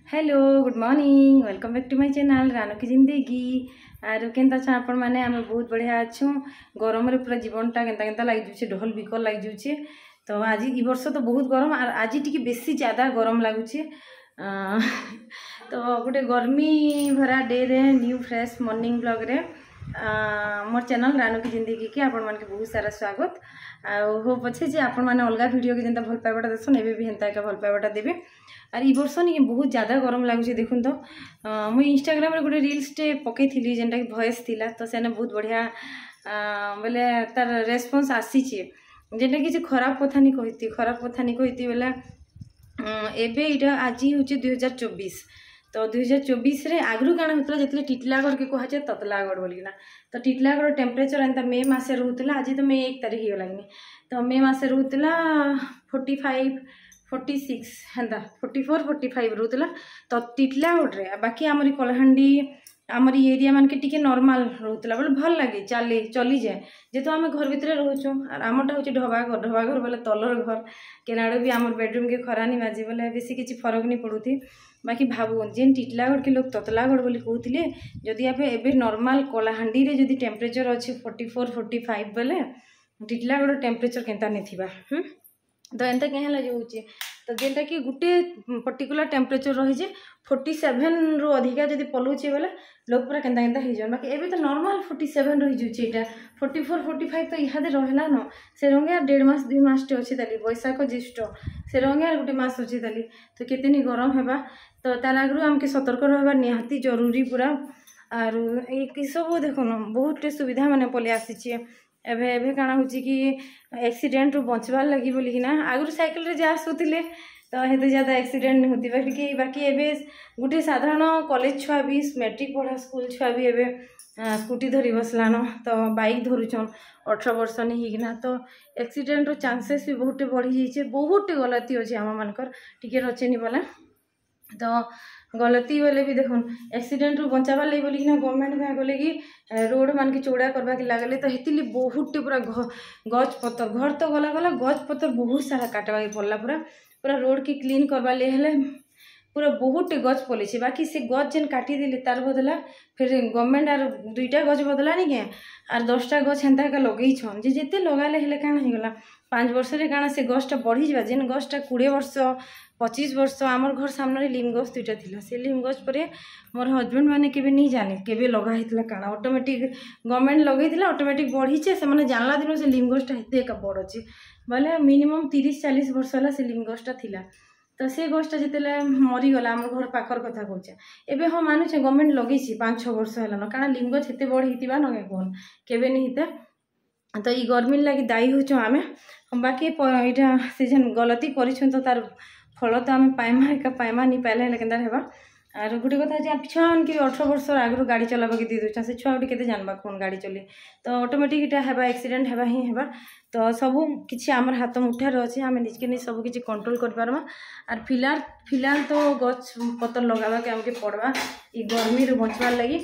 Hello good morning welcome back to my channel Rano की जिंदगी are केनता छ आपण माने आमे बहुत बढ़िया अच्छू गरम रे पूरा जीवनटा केनता केनता लागि जुचे ढोल बिकल लागि जुचे तो आज ई वर्ष तो बहुत गरम आर आज टिके बेसी ज्यादा गरम लागुचे तो गोटे गर्मी भरा डे रे न्यू फ्रेश मॉर्निंग ब्लॉग रे मोर चैनल रानो की जिंदगी के आपण मान के बहुत सारा स्वागत हो पछे जे आपण माने अलगा वीडियो के जेंता भल पाइबाटा देसन एबे भी हेंता का भल पाइबाटा देबे आर ई वर्ष नहीं बहुत ज़्यादा गरम लगुच देखुन तो मुझे इंस्टाग्राम रे गोटे रील्सटे पकई थी जेनटा कि वॉइस थिला तो सेने बहुत बढ़िया बोले तार रेस्पॉन्स आसीचे जेनटा कि खराब कथा नहीं कहती खराब कथा नहीं कहती बोले एबे इटा आज हूँ 2024 तो 2024 रे आगु काण होता जितने टिटलागढ़ के कहुचे ततलागढ़ बोलिना तो टिटलागढ़ टेम्परेचर एंता मे मसे रोला आज तो मे 1 तारीख हो लगनी तो मे मसे रोला 45 46 हेन्ता 44 45 रोला तो टिटलागढ़ रे बाकी आमरी कलाहांडी आमरी एरिया मान के टिके नॉर्मल रोला बोले भल लगे चली जाए जेहेतु आम घर भितर रोचु आमटा हूँ ढबा घर बोले तलर घर केनाड़े भी आम बेडरूम के खरा नहीं बाजे बोले बेसी किसी फरक नहीं पड़ुथी बाकी भावु जेन टिटलागढ़ के लोग ततलागढ़ बोली कहते जदि आप एवं नॉर्मल कलाहांडी रे जदि टेम्परेचर अच्छे 44 45 बोले टिटलागढ़ टेम्परेचर केनता नहीं थी तो एंता क्या है तो जेनटा कि गोटे पर्टिकुलर टेम्परेचर रही 47 रु अधिका जब पलुचे बोले लोग पूरा केनता केनता हो जाए बाकी एबे तो नॉर्मल 47 रही जाऊँगी यहाँ 44 45 तो इहादे रहा न से रंगे 1.5 मास 2 मास अच्छे ताली बैशाख ज्येष्ठ से रंगे गोटे मास अच्छे ताली तो केते गरम होगा तो तार आगु आमके सतर्क रहा निहाती जरूरी पूरा आर सब देख बहुत सुविधा माने पलि आसी एभे एभे काना होची कि एक्सीडेंट रू बचवार लगी बोली कि ना आगु साइकिल रे जा आसुतिले तो हेते ज्यादा एक्सीडेंट होती बाकी एबे गोटे साधारण कॉलेज छुआ भी मैट्रिक पढ़ा स्कूल छुआ भी एबे स्कूटी धरी बसलान तो बाइक धरुचन 18 वर्ष नहीं होना तो एक्सीडेंट रो चांसेस भी बहुत बढ़ी जाइए बहुत गलती अच्छे आम मानकर टिके रचेनी बोले तो गलती बोले भी देखुन एक्सीडेंट रू बचाबार लगे बोली गवर्नमेंट क्या कले कि रोड मान के चौड़ा करवा के लगले तो हेतिली बहुत पूरा गज पतर घर तो गला गला गज पतर बहुत सारा काटवा के पड़ला पूरा रोड की क्लीन करवा ले पूरा बहुत गज पलि बाकी से गज जेन काटी देले तार बदला फिर गवर्नमेंट आर 2टा गज बदला नहीं क्या आर 10टा गज हेन्ता का लगे छन जिते लगाले हेले काण होगा 5 वर्ष रे काण से गजटा बढ़ी जा जेन गजटा 20 वर्ष 25 वर्ष आमर घर सामने लीम गज 2टा थिला से लीम गज पर मोर हजबैंड मैंने केबे नहीं जाने केबे लगा हितला काण ऑटोमेटिक गवर्नमेंट लगेइथिला ऑटोमेटिक बढ़ीचे से माने जानला दिन से लीम गजटा हेते का बड़ अछि बोले मिनिमम 30 40 वर्ष होला से लीम गजटा थिला तो से गजटा जिते मरीगला आम घर पाखर कथा कहे एबे हाँ मानुचे गवर्नमेंट लगे 5-6 वर्ष है न कारण लीम गज हेते बड़ होता नगे कौन केबे नहीं होते तो ये गर्मी लगी दायी हो आमे बाकी यहाँ से जेन गलती कर तो तार फल तो आम पाइमा नहीं पाइले केन्ता हेबा आर गोटे कथा छुआ कि 18 वर्ष आगु गाड़ी चलाबा के दी दूचा से छुआ गोटे केते जानबा कौन गाड़ी चली तो ऑटोमेटिक इटा हेबा एक्सीडेंट हेबा ही हेबा तो सब किसी आमर हाथ मुठार अच्छे आम निजके नहीं सब किसी कंट्रोल कर पारमा आर फिलहाल तो गच पतर लगावा के आमके पड़वा ई गर्मी रू बचवार लगी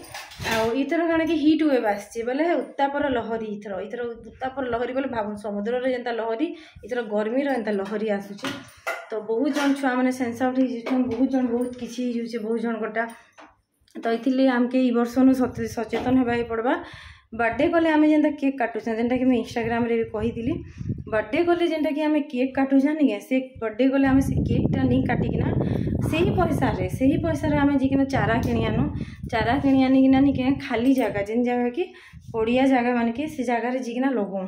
आथर काण कि हिट वेव आसचे बोले उत्तापर लहरी इथर उत्तापर लहरी बोले भाव समुद्र रे जेंता लहरी इथर गर्मी रो एंता लहरी आसुचे तो बहुत जन छुआ मैंने सेंस आउट हो बहुत जन बहुत किसी बहुत जन गोटा तो ये आमके ई वर्ष सचेतन होगा पड़वा बर्थडे कले आम जेनता केक काटुचा जेनटा कि इंस्टाग्राम रे भी कही बर्थडे कले जेनटा कि आम केक काटुचा नहीं से बर्थडे कले आम से केकटा नहीं काटिकिना से ही पैसा आम जीकिना चारा किणी आनु चारा किणी आनिकिना नहीं खाली जगह जेन जगह कि पड़िया जगह मान के से जगह जीकिना लगो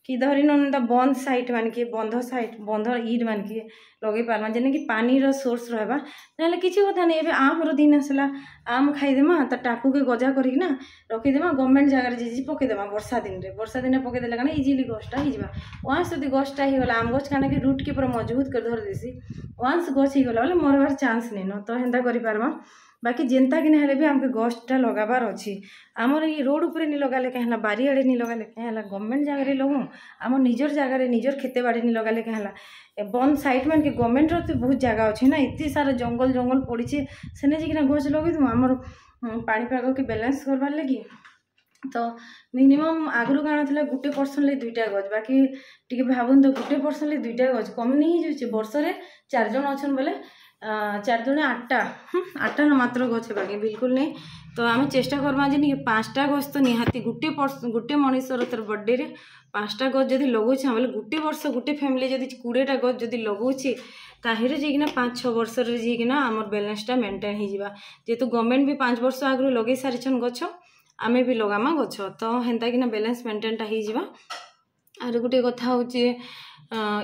कि धरी ना बंद साइट मान के बंध ईट मान के लगे पार्मा जेने कि पानी रो सोर्स रहबा ना किसी कथा नहीं एबे आम रो दिन आसला आम खाईदेमा तो टाकू के गजा करिना रखीदेमा गवर्नमेंट जगह जी पकईदेमा वर्षा दिन पकईदेला काना इजिली गछटा हिजबा वंस यदि गछटा हिगला आम गछ काना कि रूट के पूरा मजबूत कर धर देसी वंस गछ हिगला बोले मरबार चांस नहीं न तो हेन्ता करि पारमा बाकी जेनता कि ना भी आमके गछटा लगाबार अच्छी आमर ये रोड उपरे नहीं लगाले क्या बारीआड़े नहीं लगाले क्या गवर्नमेंट जगह लगू आम निजर जगार निजर खेते बाड़ी नहीं लगाले क्या बंद साइट मान के गवर्नमेंट रो तो बहुत जगह अच्छे ना इतनी सारा जंगल पड़ी सेने जी गछ लगे आमर पाणीपाग के बैलेंस करवार लगी तो मिनिमम आगु काण था 1% ले 2टा गज बाकी टी भावुन तो 1% ले 2टा गज कम नहीं हो वर्ष 4 जन अच्छा बोले चार दुणे आठटा आठटा ना मात्र गछ बाकी बिल्कुल नहीं। तो आम चेष्टा करमा जे 5टा गछ तो निहाती गोटे मनीषर तर बर्थडे रे 5टा गछ जदि लगौछे बोले गोटे वर्ष गोटे फैमिली जदि 20टा गछ जदि लगौछे ताहिरे जाइकिना 5-6 वर्ष रे जाइकिना हमर बैलेंसटा मेंटेन हो जिबा। जेतु गवर्नमेंट भी 5 वर्ष आगु लगे सारिछन गछ आमे भी लगामा गछ तो हेंता किना बैलेंस मेंटेन टा हो जिबा। आर गोटे कथा होचे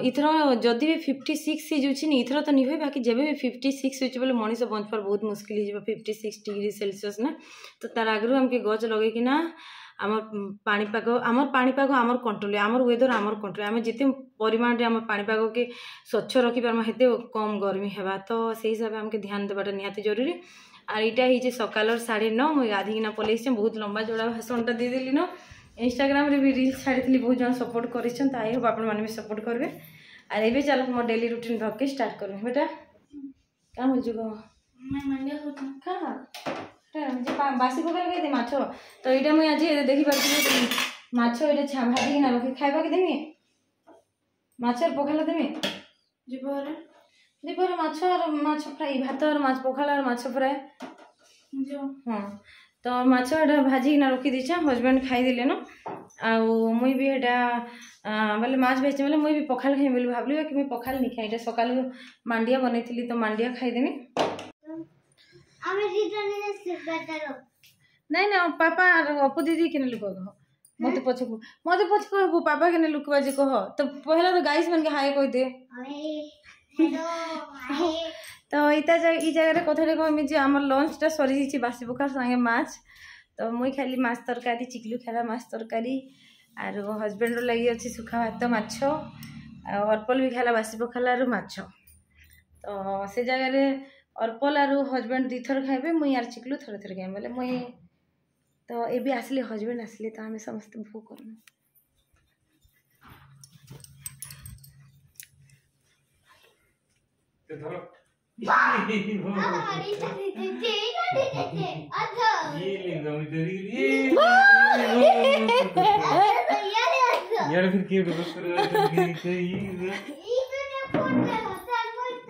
इथर जदि भी 56 हो इथर तो नहीं हुए बाकी जब भी 56 हो बोले मनीष बंचपार बहुत मुस्किल हो 56 डिग्री सेल्सियस ना। तो तार आगु आमके गछ लगे कि आमर पाणीपाग आमर कंट्रोल आमर वेदर आमर कंट्रोल आम जिते परिमाण रे आमर पाणीपाग के स्वच्छ रखी पार्मा हेते कम गर्मी हेबा। तो से हिसाब आमके ध्यान देवाटा निहाती जरूरी। आर इटा ही सकाल 9:30 मुझे गाधिकिना पलैसे बहुत लंबा जोड़ा भाषणटा देदेली न। इंस्टाग्राम रे भी रील्स छाड़ी बहुत जन सपोर्ट कर आई होप आपण मैंने भी सपोर्ट करेंगे। आर ए चलो मो डेली रूटीन भग के स्टार्ट करें बेटा क्या मुझे कह बासी पकड़ गई माछ। तो यहाँ मुझे आज देखी पार्टी माछ ये भाजिकिना रखी खाइबा के देमी माछर पखाला देमी दीपर माछ फ्राई भात और माछ पखाला और माछ फ्राई हाँ। तो माछ भाजिकिना रखी दीछे हजबैंड खाईदे न मुई भी बोले माछ बेचे बोले मुई भी पखाल खाई बोली भावली कि मुई पखाल नहीं खाई सकाल मांडिया बनई तो मांडिया खाईदेमी। नहीं ना पापा अपू दीदी के लुक कह मत पछ कह पापा के लुकवा जे कह तो पहला तो गाइस मन के हाय कह दे। तो ई जगह कथा कहमी जे आम लंचटा सरी जाइए बासी पखार संगे माछ। तो मुई खाली माछ तरकारी चिकलू खाला माछ तरकारी आर हजबैंड लगी अच्छी सुखा भात माछ अर्पल भी खाला बासी पखाला माछ। तो से जगह अर्पल आर हजबैंड 2 थर खाइबे मुई यार चिकलू थरे थरे खाइबे बोले मुई तो ए भी आसले हजबैंड आसले तो आम समस्त भोग करमु। यार फिर क्यों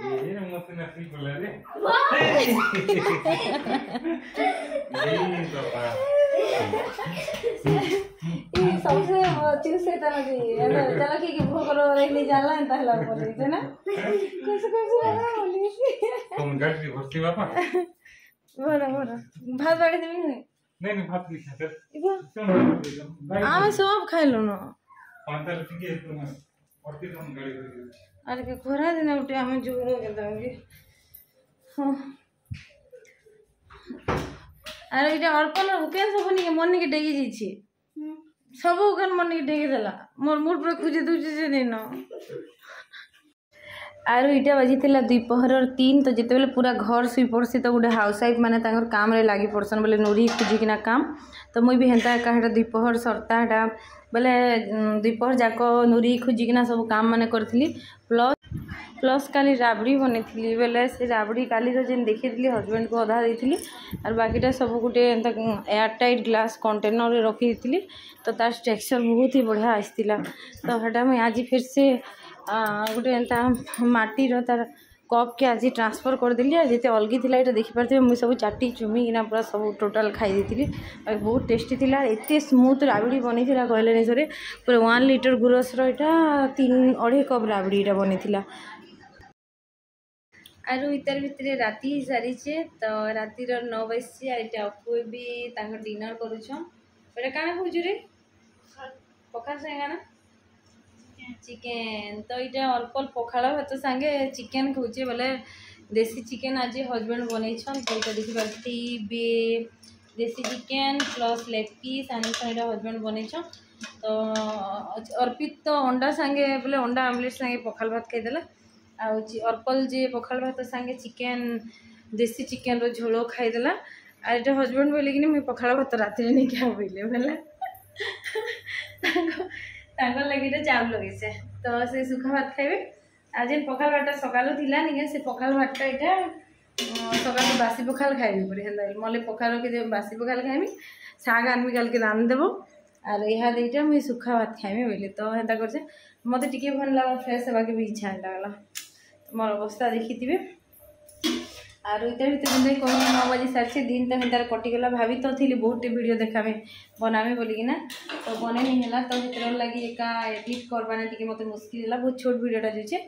ये मत नफी बोला रे ये पापा ये सबसे चूसे तना जी चलो कि भूख रो रे नहीं जाला एंता हला बोली थे ना कैसे बोली तुम गट की भर्ती पापा बोला भात बाड़ी देबी नहीं भात नहीं खाते आम सब खाइलो न पांतर ठीक है तुम और फिर हम गाड़ी कर अरे के खोरा दिन उठे आम जोर गेदांगी हां। अरे इटा अर्पण उकेन सब नहीं मन के डेगी जी छी सब उकेन मन के डेगी देला मोर मूड पर खुजे दूजे जे नहीं न। आरो इटा बाजी थिला दुपहर 3 तो जिते बेले पूरा घर सुई पड़सी तो गोटे हाउस वाइफ माने तांगर काम रे लागी पड़सन बोले नूरी खुजिकिना काम। तो मुई भी हेंता काहेटा दुपहर सरताटा बोले दुपहर जाक नूरी खुजिकिना सब काम माने करथिली प्लस काली राबड़ी बनेथिली बोले से राबड़ी काली तो जेन देखिथिली हजबैंड को अधा देथिली और बाकीटा सब गोटे एंता एयर टाइट ग्लास कंटेनर रे रखी देथिली। तो तार टेक्सचर बहुत ही बढ़िया आसतिला। तो हेटा मैं आज फिर से गोटे एंता माटीर तार कप के आज ट्रांसफर करदेली जिते अलगी थिला ये देखिपारे मुझे सब चाटी चुमिकिना पूरा सब टोटाल खाई दी बहुत टेस्टी थिला एते स्मूथ राबड़ी बनी थिला कहले नहीं सरे पूरा 1 लीटर गुरस रहा 3-2.5 कप राबड़ी बनी थिला। आरो इतर भितर राति सारी तो रातिर 9 बजे आर अपू भी डिनर करुछन बेटा काना खोजु रे पखाल से गाना चिकेन। तो ये अल्प पखाड़ भात सांगे चिकेन खोजे बोले देसी चिकेन आज हजबैंड बनई तो ये देखिए देसी चिकेन प्लस लेग पीस आनी हजबैंड बनई। तो अर्पित तो अंडा सांगे बोले अंडा आमलेट सांगे पखाल भात खाईदेला अर्पल जे पखाल भात सांगे चिकेन देसी चिकेन रो झोल खाईदेला आर ये हजबैंड बोले कि मुझे पखाल भात राति नहीं क्या बोले बोले लगे चाव लगे से तो से सुखा भात खाइबे आज पखाल भाटा सकालू थिला नहीं से पखाल भाटा यहाँ सकाल बासी पखाल खाइबे पूरी हेल्ला मले पखाल के बासी पखाल खाइबी शाग आनबी काल के रान देव आर यहाँ देटा मुझे सुखा भात खाइबे बोले। तो हेन्ता कर मत टे भल लगा फ्रेश होगा भी इच्छा लगला मोर अवस्था देखी थे आर इतर भर कहनी 9 बजे सारी दिन तो हिंदार कटिगला भाभी तो थी बहुत वीडियो देखामे बनामे बोलिकिना तो बने नहीं है तो भर लगी एका एडिट करवाने टी मत मुस्किल है बहुत छोट वीडियोटा जो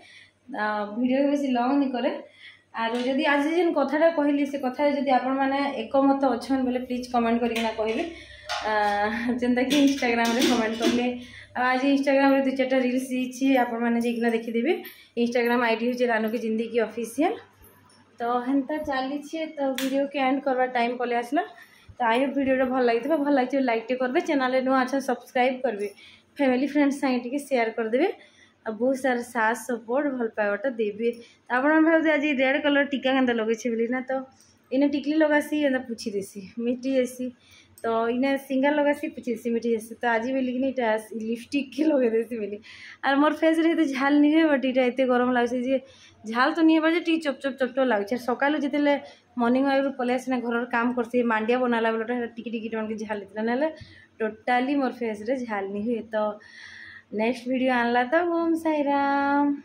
वीडियो बेस लंग नहीं करे आर जदि आज जेन कथाटा कहली से कथा जदि आपण मैंने एकमत अच्छा बोले प्लीज कमेंट करना कहबे जेनता कि इंस्टाग्राम रे कमेंट करले आज इंस्टाग्राम रे 2-4 रील्स देछि आपण माने जेकिना देखिदेबे इंस्टाग्राम आईडी हो रानू की जिंदगी ऑफिशियल तो हेन्ता चली तो वीडियो के एंड करवा टाइम पले आसला तो आई होप वीडियो भल लगी भल लगे लाइक टे करेंगे चैनल नुआ अच्छा सब्सक्राइब करेंगे फैमिली फ्रेंड्स संगे शेयर करदे आ बहुत सारा साथ सपोर्ट भल पाइबाटा देवे तो आप आज रेड कलर टीका के लगे बोली ना तो इन्हें टिकली लगासी एंता पूछी देसी मिटी जासी तो इन्हें सिंगार लगासी पूछी देसी मिटी जासी तो आज बोली कि लिपस्टिक के लगे देसी बोली और मोर फेस रे झाल नहीं है बट इटा एत गरम लगे झाल तो नहीं है टी चप चप चप चप लगे सकालू जिते मर्निंग वाक पलि आसना घर काम करसी मांडिया बनाला बेलटा टिकी टिकी टन झाल होता ना टोटाली मोर फेस रे झाल नहीं हुए तो नेक्स्ट वीडियो आनला तो ओम साई राम।